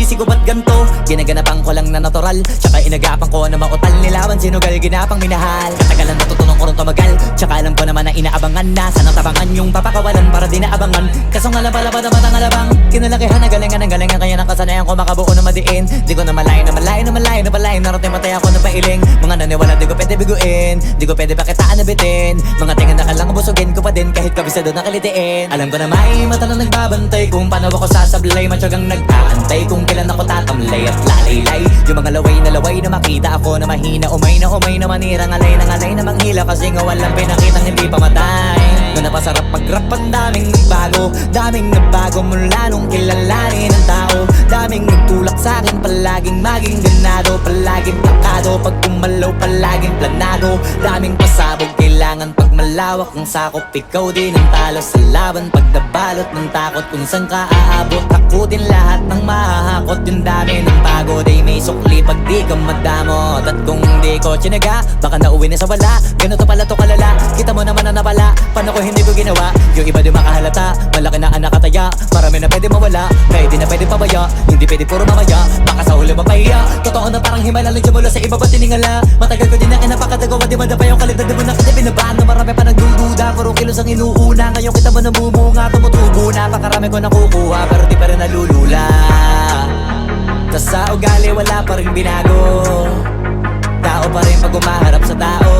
sinisisi ko ba't ganto? Ginaganapan ko lang na natural, tsaka inagapan ko na mautal nilawan. Sinugal ginapang minahal, katagalan natutunan ko rin tumagal. Tsaka alam ko naman na inaabangan na sana tabangan yung papakawalan para di naabangan. Kaso nga lang pala ba naman ang alabang kinalakihan na galingan kaya nakasanayan ko makabuo na madiin. Di ko na malayo narating matay ako na pailing. Mga naniwala di ko pwede biguin, di ko pwede pakitaan na bitin. Mga tingan na kalang busugin ko pa din kahit kabisado na kalitiin. Alam ko na may mata na nagbabantay kung paano ako sasablay. Matyagang nag-aantay kung kailan ako tatamlay at lalaylay. Yung mga laway na makita ako na mahina. Umay na manira, ngalay na manghila. Kasi nga walang pinakitang hindi pa matay. Na napasarap pag-rap ang daming nagbago mula nung kilalanin ng tao. Daming nagtulak sa'kin, palaging maging ganado, palaging takado, pag kumalaw palaging planado. Daming pasabog, kailangan pag malawak ang sakop. Ikaw din ang talo sa laban, pag nabalot ng takot kung saan ka aabot. Takutin lahat ng mahahakot, yung dami ng pagod ay may sukli pag di ka madamot. At kung di ko tsinaga, baka nauwi na sa wala. Ganito pala to kalala, kita mo naman na napala. Paano ko hindi ko ginawa, yung iba di makahalata. Malaki na anak kataya, marami na pwede mawala. Kaya di na pwede pabaya, hindi pwede puro mamaya. Baka sa huli mapahiya, totoo na parang himala. Nandiyan mula sa iba ba tiningala. Matagal ko din na kinapakatagawa, di madapa yung kalidad. Di mo na kasi binabaan na marami pa nagdududa. Puro kilos ang inuuna, ngayon kita mo namumunga. Tumutubo na, pakarami ko nakukuha, pero di pa rin nalulula. Tas sa ugali wala pa rin binago, tao pa rin pag umaharap sa tao.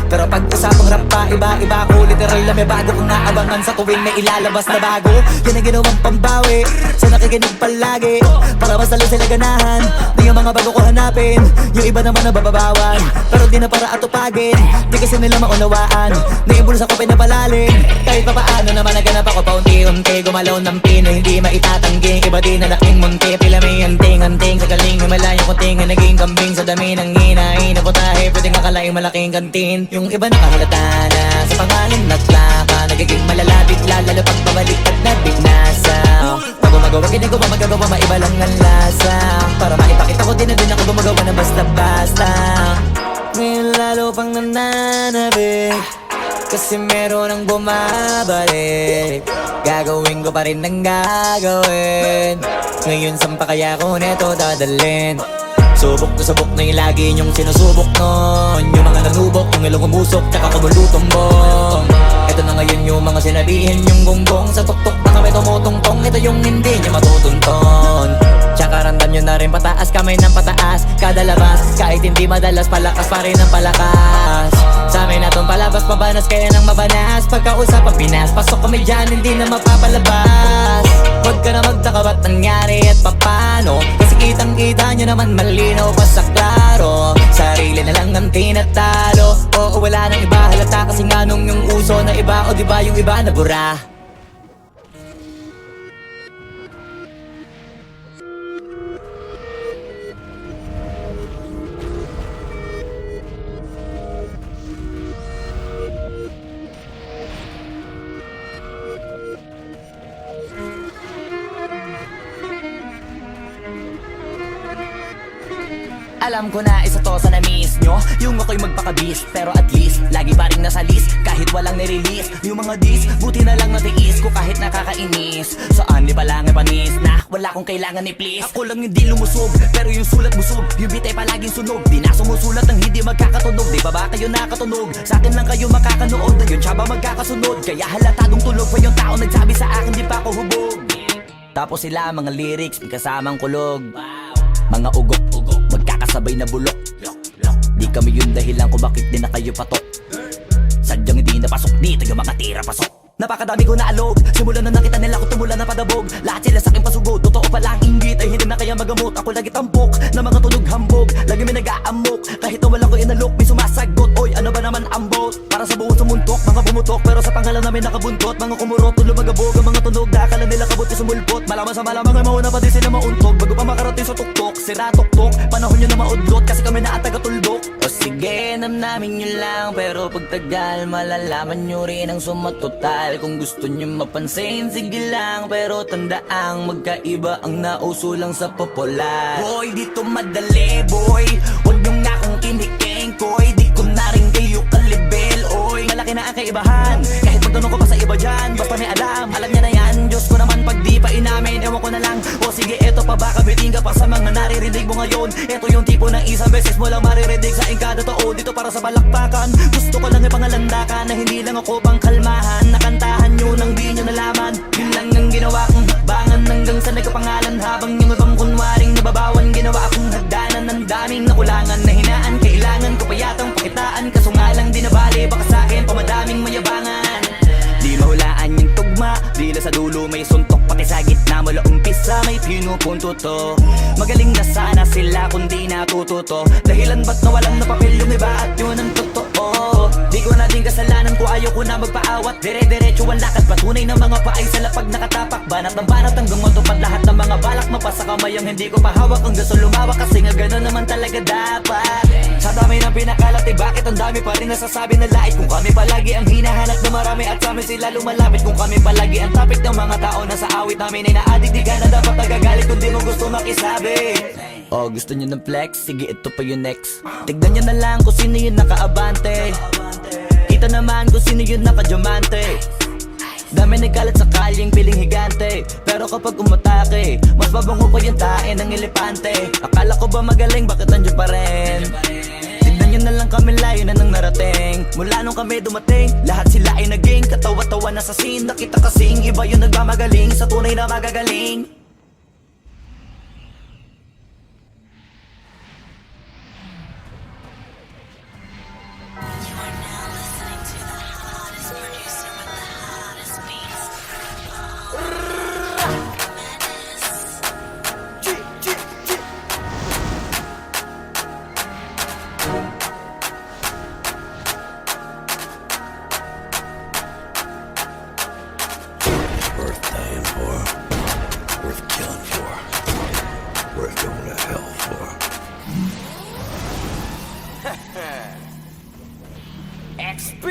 Pero pag usapang rap pa, iba ako. Literal na may bago kong naabangan sa tuwing may ilalabas na bago. Yan ang ginawang pambawi sa nakikinig palagi, para mas lalo sila ganahan na yung mga bago ko hanapin. Yung iba naman nabababawan, pero di na para atupagin. Di kasi nila maunawaan na yung bulsa ko pinapalalim. Kahit pa paano naman naganap ako paunti-unti. Gumalaw ng pino, hindi maitatanggi. Iba din na laking munti, pila may anting-anting. Sa galing may malayong kunting na naging kambing. Sa dami ng hinahin na putahe, pwedeng akalaing malaking kantin. Yung iba nakahalata na sa pangalan naglaka, nagiging malalapit lalo pag pabaliktad na bignasa. Pag gumagawa ginagawa magagawa, maiba lang ang lasa. Para maipakita ko din na din ako gumagawa na basta-basta. Ngayon lalo pang nananabik, kasi meron ang bumabalik. Gagawin ko pa rin ang gagawin. Ngayon saan pa kaya ko neto dadalhin? Subok na yung lagi niyong sinusubok nun. Yung mga nanubok, yung ilong umusok, tsaka kumulutong bong. Ito na ngayon yung mga sinabihin yung gonggong. Sa tuktok na kami tumutungtong, ito yung hindi niya matutunton. Tsaka randam nyo na rin pataas, kamay ng pataas kada labas. Kahit hindi madalas, palakas pa rin ang palakas. Sa amin na tong palabas, pabanas kaya nang mabanas. Pagkausap ang Pinas, pasok kami dyan, hindi na mapapalabas. Huwag ka na magtaka ba't nangyari at papano, kasi kitang-kita nyo naman malinaw pa sa klaro. Sarili na lang ang tinatalo, oo wala nang iba halata. Kasi nga nung yung uso na iba, o diba yung iba na bura. Alam ko na isa to sa na-miss nyo, yung ako'y magpakabis, pero at least lagi pa rin nasa list, kahit walang nirelease. Yung mga dis, buti na lang natiis ko kahit nakakainis. Saan di pa lang panis na wala kong kailangan ni please. Ako lang hindi lumusog, pero yung sulat busog. Yung bitay palaging sunog, di na sumusulat ng hindi magkakatunog. Di ba ba kayo nakatunog? Sa akin lang kayo makakanood, na yun tsaba magkakasunod. Kaya halatadong tulog pa yung tao nagsabi sa akin di pa ako hubog. Tapos sila mga lyrics, may kasamang kulog. Mga ugok-ugok, magkakasabay na bulok. Di kami yung dahilan kung bakit di na kayo patok. Sadyang hindi napasok dito yung mga tira pasok. Napakadami ko na alog, simulan na nakita nila ko tumula na padabog. Lahat sila sa akin pasugod, totoo pala ang inggit ay hindi na kaya magamot. Ako lagi tampok, na mga tunog hambog, lagi may nag-aamok. Kahit na walang ko inalok, may sumasagot. Oy, ano ba naman ang bot? Para sa buong sumuntok, mga bumutok, pero sa pangalan namin nakabuntot. Mga kumurot, tulo magabog, ang mga tunog na akala nila kabuti sumulpot. Malaman sa malamang ay mauna pa din sila mauntog. Bago pa makarating sa tuktok, sira tuktok, panahon nyo na maudlot, kasi kami na at taga-tulbok. O sige, namnamin nyo lang, pero pagtagal malalaman nyo rin ang sumatotal. Kung gusto nyo mapansin, sige lang, pero tandaang magkaiba ang nauso lang sa popular. Boy, dito madali, boy, huwag nyo nga kong kiniking, koy. Di ko na rin kayo kalibel, oy. Malaki na ang kaibahan, kahit magtanong ko pa sa iba dyan. Basta may alam niya na yan, Diyos ko naman pag di pa inamin. ewan ko na lang. O sige eto pa baka biting ka pa sa mga naririnig mo ngayon. Eto yung tipo ng isang beses mo lang maririnig sa engkada totoo. Dito para sa balakbakan, gusto ko lang ipangalandakan na hindi lang ako pang kalmahan. Nakantahan nyo nang di nyo nalaman. Yun lang ang ginawa kong hakbangan hanggang sa nagkapangalan. Habang yung ibang kunwaring nababawan, ginawa akong hagdanan ng daming nakulangan na hinaan. Kailangan ko pa yatang pakitaan, kaso nga lang di nabali. Baka sa'kin pamadaming mayabangan. Di mahulaan yung tugma, dila sa dulo may suntok. Pati sa gitna mula umpisa may pinupunto to. Magaling na sana sila kung di natututo. Dahilan ba't nawalan na papel yung iba at yun ang totoo. Di ko na din kasalanan ko, ayaw ko na magpaawat. Dire-diretso ang lakad, patunay ng mga paay sa lapag nakatapak. Banat ng banat hanggang matupad lahat ng mga balak. Mapasa kamay ang hindi ko pahawak hanggang sa lumawak. Kasi nga gano'n naman talaga dapat. Sa dami ng pinakalat, eh bakit ang dami pa rin nasasabi na lait? Kung kami palagi ang hinahanap na marami at sa amin sila lumalapit. Kung kami palagi ang topic ng mga tao na sa awit namin ay na-addict, di ka na dapat nagagalit kung di mo gusto makisabi. Oh, gusto nyo ng flex? Sige, ito pa yung next. Tignan nyo na lang kung sino yung nakaabante. Kita naman kung sino yung nakadiamante. Dami nagkalat sa kalyeng piling higante. Pero kapag umatake, mas mabango pa yung tae ng elepante. Akala ko ba magaling, bakit nandiyan pa rin? Tignan nyo na lang kami, layo na nang narating. Mula nung kami dumating, lahat sila ay naging katawa-tawa na sa scene. Nakita kasing iba yung nagmamagaling sa tunay na magagaling. Worth dying for, worth killing for, worth going to hell for. XP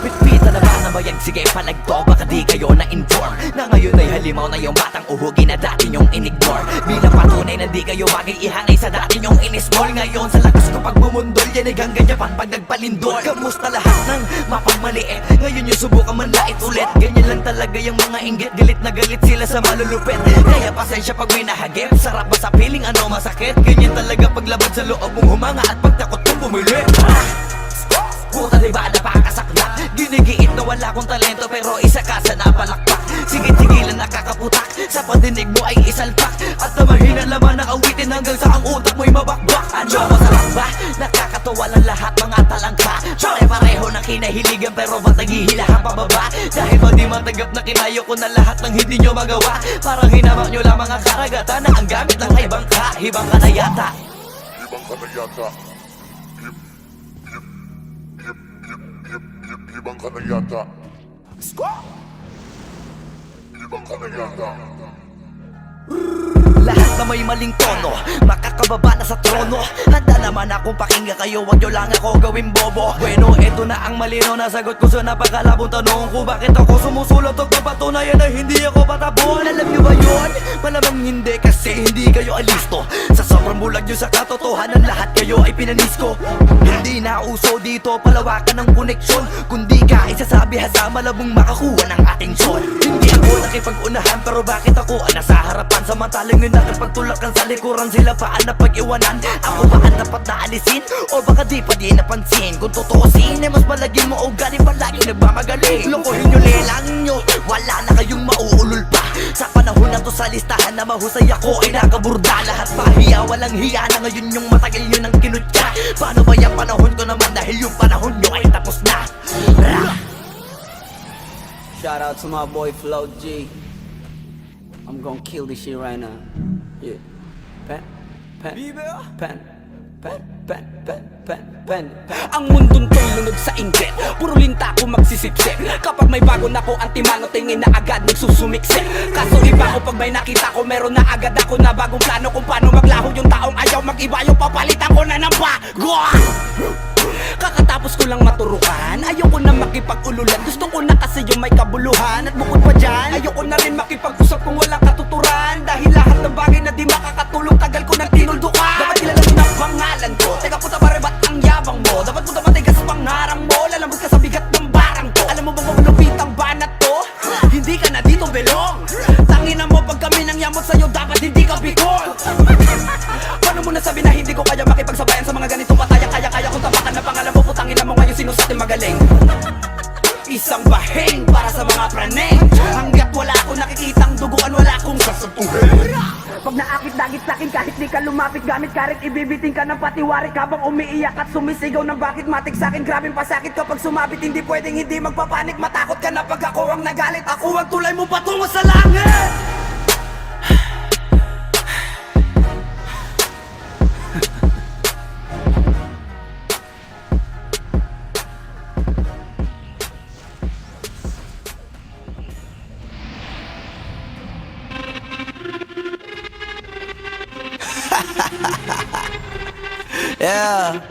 Pitpita na ba na bayag? Sige palagto, baka di kayo na-inform na ngayon ay halimaw na yung batang uhugin na dati nyong in-ignore. Bilang patunay na di kayo mag-iihanay sa dati nyong in-small. Ngayon sa lakas ko pag bumundol, yan ay hanggang Japan pag nagpalindol. Kamusta lahat ng mapagmaliit? Ngayon yung subukan manlait ulit. Ganyan lang talaga yung mga inggit, galit na galit sila sa malulupit. Kaya pasensya pag may nahagip, sarap ba sa piling ano masakit? Ganyan talaga paglabad sa loob mong humanga at pagtakot mong bumili. Puta diba napakasaklap? Ginigiit na wala kong talento pero isa ka sa napalakpak. Sigit-sigilan nakakaputak, sa padinig mo ay isalpak. At na mahina laman ang awitin hanggang sa ang utak mo'y mabakbak. Ano masarap ba? Nakakatawa lang lahat mga talangka. Pare-pareho na kinahiligan pero ba't naghihilahan pababa? Dahil ba di matanggap na kinayo ko na lahat ng hindi nyo magawa? Parang hinamak nyo lang mga karagatan na ang gamit lang ay bangka. Hibang ka na yata. Ibang ka na yata. Ibang ka na yata. Ibang ka na yata. Lahat na may maling tono, makakababa na sa trono. Handa naman akong pakinggan kayo, wag nyo lang ako gawing bobo. Bueno, eto na ang malino na sagot ko sa napakalabong tanong ko. Bakit ako sumusulot o papatunayan na hindi ako patabon? Alam nyo ba yun? Malamang hindi kasi hindi kayo alisto. Sa sobrang bulag nyo sa katotohanan, lahat kayo ay pinanisko. Hindi na uso dito palawakan ng koneksyon, kundi ka isasabi sa malabong makakuha ng atensyon. Hindi ako nakipag-unahan pero bakit ako ang nasa harapan? Samantalang yun nakipagtulakan sa likuran, sila pa ang napag-iwanan. Ako ba ang dapat na alisin? O baka di pa di napansin? Kung totoosin ay mas malaging mo ugali palagi nagmamagaling. Lokohin nyo, lelangin nyo, wala na kayong mauulol pa. Sa panahon na to sa listahan na mahusay ako ay nakaburda. Lahat pa hiya, walang hiya na ngayon yung matagal nyo nang kinutya. Paano ba yung panahon ko naman dahil yung panahon nyo ay tapos na? Shout out to my boy Flo G. I'm gonna kill this shit right now. Yeah. Pen. Ang mundong to'y lunod sa inggit, puro linta ko magsisipsip. Kapag may bago na ko antimano, tingin na agad nagsusumiksik. Kaso iba ko pag may nakita ko, meron na agad ako na bagong plano kung paano maglaho yung taong ayaw mag-iba. Yung papalitan ko na ng bago. Kakatapos ko lang maturukan, ayoko na makipag-ululan. Gusto ko na kasi yung may kabuluhan. At bukod pa dyan, ayoko na rin makipag-usap kung walang katuturan. Dahil lahat ng bagay na di makakatulong, tagal ko nang tinuldukan. Dapat kilala mo na pangalan ko. Teka puta pare, ba't ang yabang mo? Dapat puta matigas pangarang manyamot sa'yo, dapat hindi ka bigol. Paano mo nasabi na hindi ko kaya makipagsabayan sa mga ganitong pataya? Kaya kung tapakan na pangalan mo, putangin na mo ngayon sino sa ating magaling. Isang bahing para sa mga praneng. Hanggat wala akong nakikitang duguan, wala akong sasapuhin. Pag naakit-dagit sa'kin kahit di ka lumapit, gamit karit, ibibiting ka ng patiwarik habang umiiyak at sumisigaw ng bakit matik sa'kin. Grabing pasakit kapag sumabit, hindi pwedeng hindi magpapanik. Matakot ka na pag ako ang nagalit, ako ang tulay mo patungo sa langit. Yeah.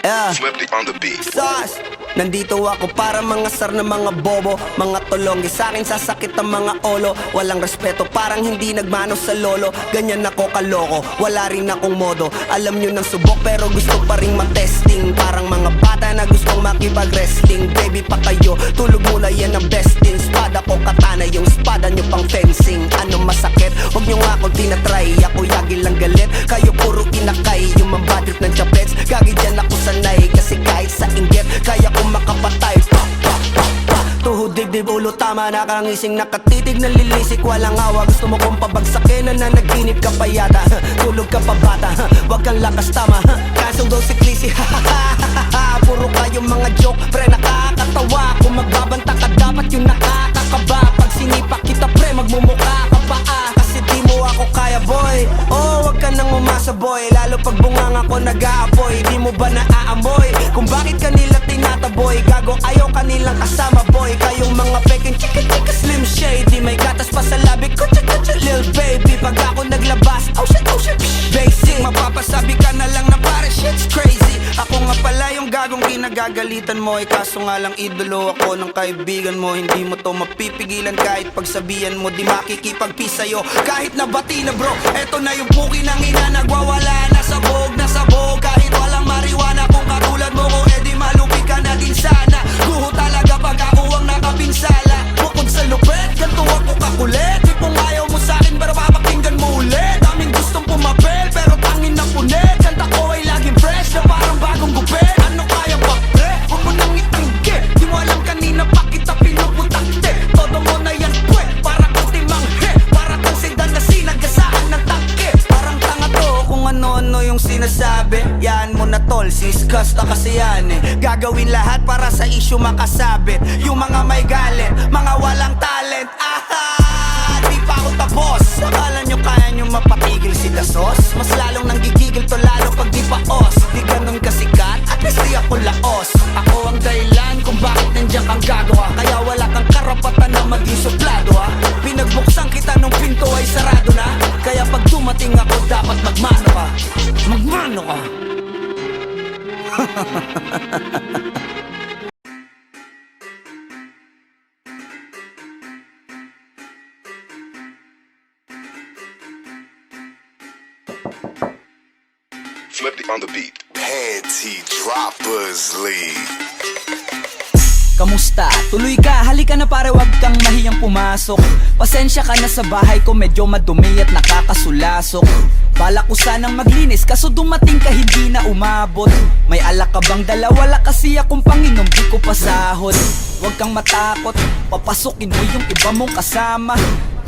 Yeah. Flip it on the beat. Sauce! Nandito ako para mga sar na mga bobo, mga tulonggi sa'kin sasakit ang mga olo. Walang respeto, parang hindi nagmano sa lolo. Ganyan ako kaloko, wala rin akong modo. Alam nyo ng subok pero gusto pa rin matesting. Parang mga bata na gustong makipag-wrestling. Baby pa kayo, tulog muna yan ang besting. Spada ko katana, yung spada nyo pang fencing. Ano masakit? Huwag nyo nga akong tinatry. Ako yagi lang galit, kayo puro inakay. Yung mambatrip ng chapets, gagi dyan ako sanay. Kasi kahit sa inggit, kaya ko makapatay. Tuhod, dibdib, ulo, tama. Nakangising, nakatitig, nalilisik, walang awa. Gusto mo kong pabagsakin na nanaginip ka pa yata. Tulog ka pa bata, wag kang lakas tama. Kasong daw si Clissy, puro kayong mga joke, pre nakakatawa. Kung magbabanta ka dapat yung nakakakaba. Pag sinipa kita pre, magmumukha ka pa kasi di mo ako kaya boy. Oh, wag ka nang umasa boy. Lalo pag bungang ako nag-aapoy. Di mo ba naaamoy kung bakit kanila tinataboy? Gago ayaw kanilang kasama boy. Kayong mga peking chika chika slim shady. May gatas pa sa labi ko chika chika lil baby. Pag ako naglabas, oh shit basic. Mapapasabi ka na lang na pare shit's crazy. Ako nga pala yung gagong kinagagalitan mo. Kaso nga lang idolo ako ng kaibigan mo. Hindi mo to mapipigilan kahit pagsabihan mo. Di makikipagpis sa'yo kahit nabati na bro. Eto na yung puki ng ina, nagwawala na sabog na sabog. Kahit walang marijuana, kung katulad mo ko edi malupi ka na din sana. Guho talaga pag ako ang nakapinsala. Bukod sa lupet, ganito ako kakulit. Di kung ayaw mo sa'kin pero papakinggan mo ulit. Daming gustong pumapel pero tangin na punit. Kanta ko ay laging fresh na parang bagong gupit. Ano kaya ba pre? Huwag mo nang itanggi. Di mo alam kanina pa kita pinuputakte. Todo mo na yan pwe, para kang timanghe. Para kang sedan na sinagasaan ng tangke. Parang tanga to kung ano-ano yung sinasabi. Yan mo na tol, siskas na kasi yan eh. Gagawin lahat para sa issue makasabit. Yung mga may galit, mga walang talent. Di pa ako tapos. Akala nyo kaya nyo mapatigil si Dasos? Mas lalong nanggigigil to lalo pag di paos. Di ganun kasikat, at least di ako laos. Ako ang dahilan kung bakit nandiyan kang gagawa. Kaya wala kang karapatan na maging suplado ha. Pinagbuksan kita nung pinto ay sarado na. Kaya pag dumating ako dapat magmano ka. Magmano ka. Flip it on the beat. Panty Droppers League. Kamusta? Tuloy ka, halika na pare, wag kang mahiyang pumasok. Pasensya ka na sa bahay ko, medyo madumi at nakakasulasok. Bala ko sanang maglinis, kaso dumating ka hindi na umabot. May alak ka bang dala? Wala kasi akong panginom, di ko pasahod. Wag kang matakot, papasukin mo yung iba mong kasama.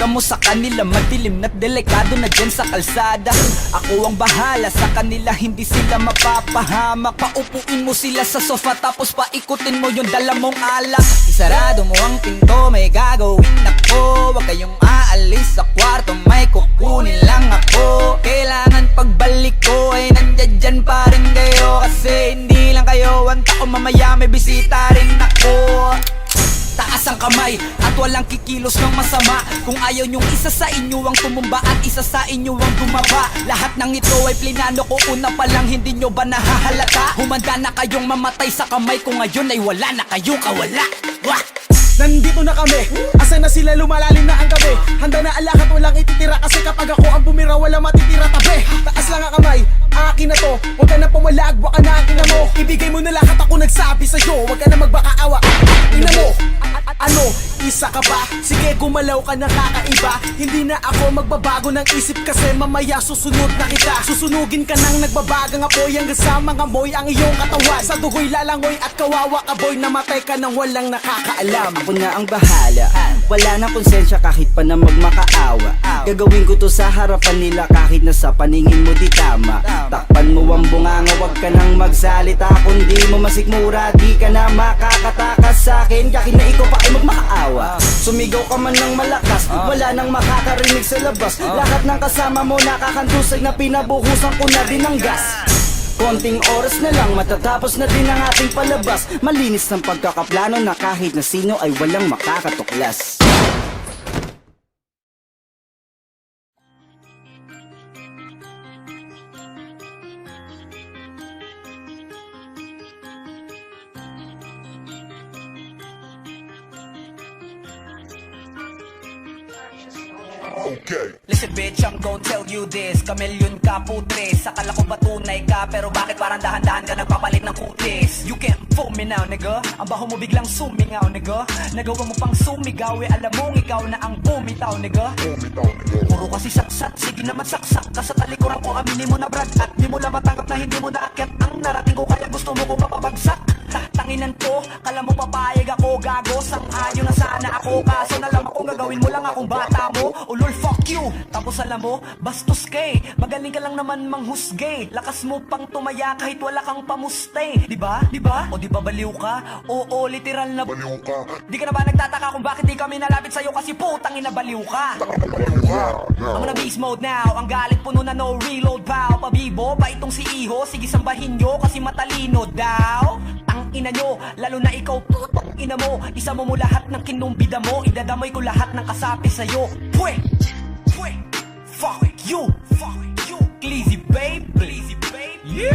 Kamo sa kanila, madilim na't delikado na dyan sa kalsada. Ako ang bahala sa kanila, hindi sila mapapahamak. Paupuin mo sila sa sofa tapos paikutin mo yung dala mong alak. Isarado mo ang pinto, may gagawin ako. Huwag kayong aalis sa kwarto, may kukunin lang ako. Kailangan pagbalik ko ay nandyan dyan pa rin kayo. Kasi hindi lang kayo ang tao, mamaya may bisita rin ako. Taas ang kamay at walang kikilos ng masama. Kung ayaw nyong isa sa inyo ang tumumba at isa sa inyo ang tumaba. Lahat ng ito ay plinano ko una pa lang, hindi nyo ba nahahalata? Humanda na kayong mamatay sa kamay ko ngayon ay wala na kayong kawala. Wah! Nandito na kami, asan na sila, lumalalim na ang gabi. Handa na ang lahat, walang ititira. Kasi kapag ako ang bumira, wala matitira tabi. Taas lang ang kamay, akin na to. Huwag ka na pumalag, baka na akin na mo. Ibigay mo na lahat, ako nagsabi sa'yo. Huwag ka na magbakaawa, ina mo. Ano, isa ka ba? Sige gumalaw ka na kakaiba. Hindi na ako magbabago ng isip kasi mamaya susunod na kita. Susunugin ka ng nagbabagang apoy hanggang sa mga moy ang iyong katawan. Sa dugoy lalangoy at kawawa ka boy, namatay ka nang walang nakakaalam. Ako na ang bahala, wala nang konsensya kahit pa na magmakaawa. Gagawin ko to sa harapan nila kahit na sa paningin mo di tama. Takpan mo ang bunganga, wag ka nang magsalita. Kung di mo masikmura, di ka na makakatakas sa akin. Kahit na ikaw pa ay magmakaawa. Sumigaw ka man ng malakas, wala nang makakarinig sa labas. Lahat ng kasama mo nakakantusay na pinabuhusan ko na din ng gas. Konting oras na lang matatapos na din ang ating palabas. Malinis ng pagkakaplano na kahit na sino ay walang makakatuklas. Okay. Listen bitch, I'm gon' tell you this. Kamilyon ka putres, akala ko ba tunay ka, pero bakit parang dahan-dahan ka nagpapalit ng kutis? You can't fool me now nigga, ang baho mo biglang sumingaw nigga. Nagawa mo pang sumigaw, alam mong ikaw na ang bumitaw nigga. Puro kasi saksat, sige naman saksak ka sa talikuran ko, aminin mo na brad. At di mo lang matanggap na hindi mo naakyat ang narating ko, kaya gusto mo ko mapabagsak. Tanginan ko, kala mo papayag ako, gago. Sang-ayon na sana ako, kaso nalam akong gagawin mo lang akong bata mo. Ulol, fuck you. Tapos alam mo, bastos kay, magaling ka lang naman manghusgay. Lakas mo pang tumaya kahit wala kang pamuste. Diba? Diba? O diba baliw ka? Oo, literal na baliw ka. Di ka na ba nagtataka kung bakit di kami nalapit sa'yo kasi putang ina baliw ka? I'm on a beast mode now, ang galit puno na no reload bow. Pabibo, ba itong si Iho? Sige sambahin nyo kasi matalino daw. Ang ina nyo, lalo na ikaw putang ina mo. Isa mo lahat ng kinumbida mo, idadamay ko lahat ng kasapi sa'yo. Pwe! Pwe! Fuck you! Fuck you! Glizzy babe! Glizzy babe! Yeah!